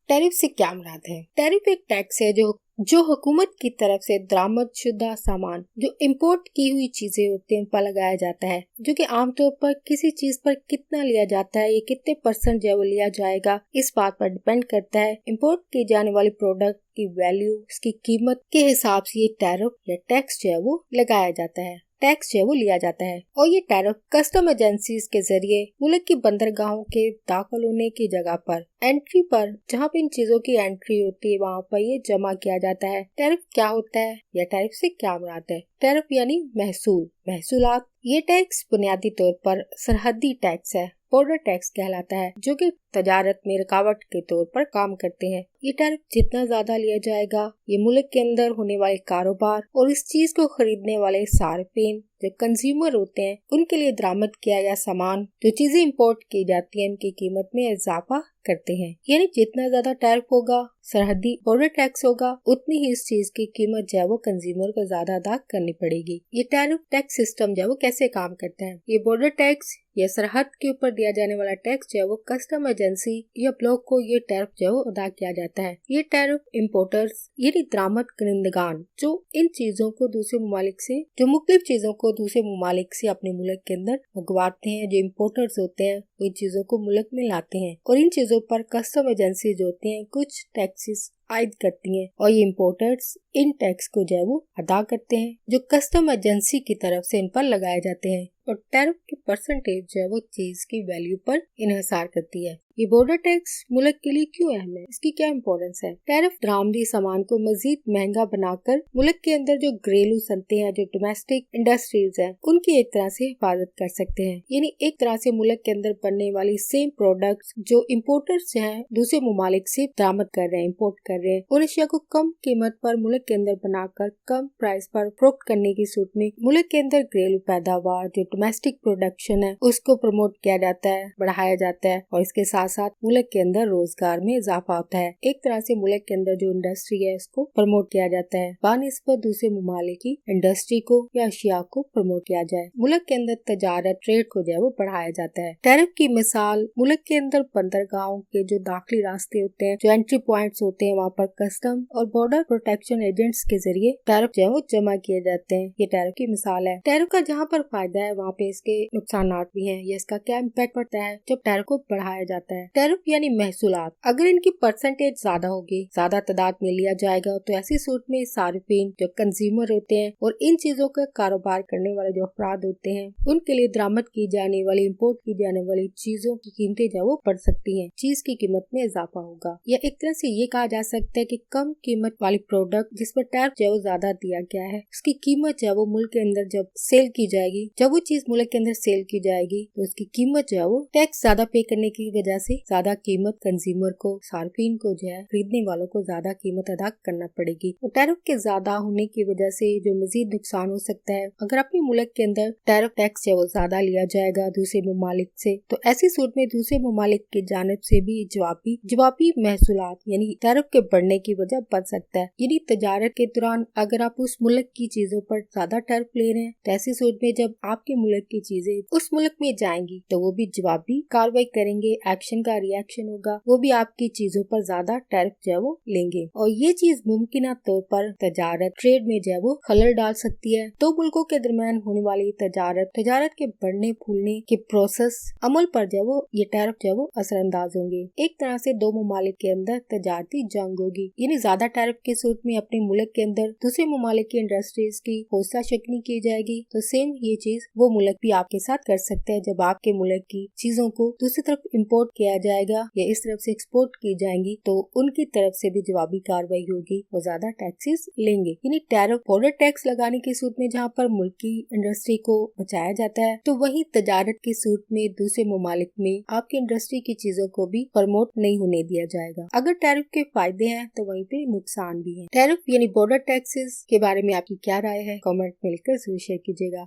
Tariff से क्या मुराद है? टैरिफ एक टैक्स है जो हुकूमत की तरफ से दरामद शुदा सामान जो इंपोर्ट की हुई चीजें होती हैं उन पर लगाया जाता है, जो कि आमतौर पर किसी चीज पर कितना लिया जाता है, ये कितने % जो है वो लिया जाएगा, इस बात पर डिपेंड करता है। इंपोर्ट की जाने वाली प्रोडक्ट की वैल्यू, इसकी कीमत के हिसाब से ये टैरिफ या टैक्स जो है वो लगाया जाता है, टैक्स जो है वो लिया जाता है। और ये टैरिफ कस्टम एजेंसीज के जरिए मुल्क की बंदरगाहों के दाखिल होने की जगह पर एंट्री पर, जहाँ पे इन चीजों की एंट्री होती है, वहाँ पर ये जमा किया जाता है। टैरिफ क्या होता है या टैरिफ से क्या मुराद है? टैरिफ यानी महसूलात। ये टैक्स बुनियादी तौर पर सरहदी टैक्स है, बॉर्डर टैक्स कहलाता है, जो कि तजारत में रुकावट के तौर पर काम करते हैं। ये टैरिफ जितना ज्यादा लिया जाएगा, ये मुल्क के अंदर होने वाले कारोबार और इस चीज को खरीदने वाले सार्फिन जो कंज्यूमर होते हैं, उनके लिए दरामद किया गया सामान, जो चीजें इंपोर्ट की जाती हैं, उनकी कीमत में इजाफा करते हैं। यानी जितना ज्यादा टैरिफ होगा, सरहदी बॉर्डर टैक्स होगा, उतनी ही इस चीज की कीमत जो है वो कंज्यूमर को ज्यादा अदा करनी पड़ेगी। ये टैरिफ टैक्स सिस्टम जो है वो कैसे काम करता है? ये बॉर्डर टैक्स या सरहद के ऊपर दिया जाने वाला टैक्स जो है वो कस्टम एजेंसी या ब्लॉक को ये टैरिफ जो है वो अदा किया जाता है। ये टैरिफ इम्पोर्टर्स यानी दरामद करंदगान जो इन चीजों को दूसरे ममालिक से, जो मुख्तलिफ चीजों को दूसरे ममालिक से अपने मुल्क के अंदर मंगवाते हैं, जो इम्पोर्टर्स होते हैं वो इन चीजों को मुल्क में लाते हैं और इन चीजों पर कस्टम एजेंसी जो होती हैं कुछ टैक्सेस आयद करती हैं और ये इम्पोर्टर्स इन टैक्स को जो है वो अदा करते हैं, जो कस्टम एजेंसी की तरफ से इन पर लगाए जाते हैं। और टैरिफ की परसेंटेज जो है वो चीज की वैल्यू पर इन्हिसार करती है। ये बॉर्डर टैक्स मुल्क के लिए क्यों अहम है? इसकी क्या इम्पोर्टेंस है? टैरिफ दरामदी सामान को मजीद महंगा बनाकर मुल्क के अंदर जो घरेलू सनतें हैं, जो डोमेस्टिक इंडस्ट्रीज हैं, उनकी एक तरह से हिफाजत कर सकते हैं। यानी एक तरह से मुल्क के अंदर बनने वाली सेम प्रोडक्ट्स जो इम्पोर्टर्स हैं दूसरे ममालिक से दरामद कर रहे हैं, इम्पोर्ट कर रहे हैं, उन अशिया को कम कीमत पर मुल्क के अंदर बनाकर कम प्राइस पर फरोख्त करने की सूरत में मुल्क के अंदर घरेलू पैदावार जो डोमेस्टिक प्रोडक्शन है उसको प्रमोट किया जाता है, बढ़ाया जाता है और इसके साथ साथ मुल्क के अंदर रोजगार में इजाफा होता है। एक तरह से मुल्क के अंदर जो इंडस्ट्री है उसको प्रमोट किया जाता है, बानिस्बत दूसरे ममालिक की इंडस्ट्री को या अशिया को प्रमोट किया जाए। मुल्क के अंदर तजारत, ट्रेड को जो है वो बढ़ाया जाता है। टैरिफ की मिसाल मुल्क के अंदर बंदरगाहों के जो दाखिली रास्ते होते हैं, जो एंट्री पॉइंट्स होते हैं, वहाँ पर कस्टम और बॉर्डर प्रोटेक्शन एजेंट्स के जरिए टैरिफ जो है वो जमा किए जाते हैं। ये टैरिफ की मिसाल है। टैरिफ का जहाँ पर फायदा है वहाँ पे इसके नुकसान भी हैं। ये इसका क्या इम्पैक्ट पड़ता है जब टैरिफ को बढ़ाया जाता है? टैरिफ यानी महसूलात, अगर इनकी परसेंटेज ज्यादा होगी, ज्यादा तादाद में लिया जाएगा, तो ऐसी सूरत में सार्फिन जो कंज्यूमर होते हैं और इन चीजों का कारोबार करने वाले जो अफराद होते हैं, उनके लिए दरामद की जाने वाली, इम्पोर्ट की जाने वाली चीजों की कीमतें जो वो बढ़ सकती हैं। चीज की कीमत में इजाफा होगा। या एक तरह से ये कहा जा सकता है कि कम कीमत वाली प्रोडक्ट जिस पर टैरिफ जो वो ज्यादा दिया गया है, उसकी कीमत जो वो मुल्क के अंदर जब सेल की जाएगी, जब वो चीज मुल्क के अंदर सेल की जाएगी, तो उसकी कीमत जो है वो टैक्स ज्यादा पे करने की वजह से ज्यादा कीमत कंज्यूमर को, सार्फिन को जो है, खरीदने वालों को ज्यादा कीमत अदा करना पड़ेगी। और टैरिफ के ज्यादा होने की वजह से जो मजीद नुकसान हो सकता है, अगर अपने मुल्क के अंदर टैरिफ टैक्स जो वो ज्यादा लिया जाएगा दूसरे ममालिक से, तो ऐसी सूरत में दूसरे ममालिक की जानिब से भी जवाबी महसूलात यानी टैरिफ के बढ़ने की वजह बन सकता है। यानी तजारत के दौरान अगर आप उस मुल्क की चीजों पर ज्यादा टैरिफ ले रहे हैं, तो ऐसी सूरत में जब आपके मुल्क की चीजें उस मुल्क में जाएंगी तो वो भी जवाबी कार्रवाई करेंगे, एक्शन का रिएक्शन होगा, वो भी आपकी चीजों पर ज्यादा टैरिफ जो है वो लेंगे। और ये चीज मुमकिन तौर पर तजारत, ट्रेड में जो है वो खलल डाल सकती है। दो मुल्कों के दरमियान होने वाली तजारत के बढ़ने फूलने के प्रोसेस अमल पर जो है वो ये टैरिफ जो है वो असरअंदाज होंगे। एक तरह से दो ममालिक के अंदर तजारती जंग होगी। यानी ज्यादा टैरिफ की सूरत में अपने मुल्क के अंदर दूसरे ममालिक की इंडस्ट्रीज की हौसला शिकनी की जाएगी, तो सेम ये चीज वो मुल्क भी आपके साथ कर सकते हैं। जब आपके मुल्क की चीजों को दूसरी तरफ इम्पोर्ट किया जाएगा या इस तरफ से एक्सपोर्ट की जाएंगी, तो उनकी तरफ से भी जवाबी कार्रवाई होगी, वो ज्यादा टैक्सेस लेंगे। यानी टैरिफ, बॉर्डर टैक्स लगाने की सूरत में जहाँ पर मुल्क की इंडस्ट्री को बचाया जाता है, तो वही तजारत की सूरत में दूसरे ममालिक में आपकी इंडस्ट्री की चीजों को भी प्रमोट नहीं होने दिया जाएगा। अगर टैरिफ के फायदे हैं तो वहीं पे नुकसान भी है। टैरिफ यानी बॉर्डर टैक्सेस के बारे में आपकी क्या राय है? कमेंट में लिखकर जरूर शेयर कीजिएगा।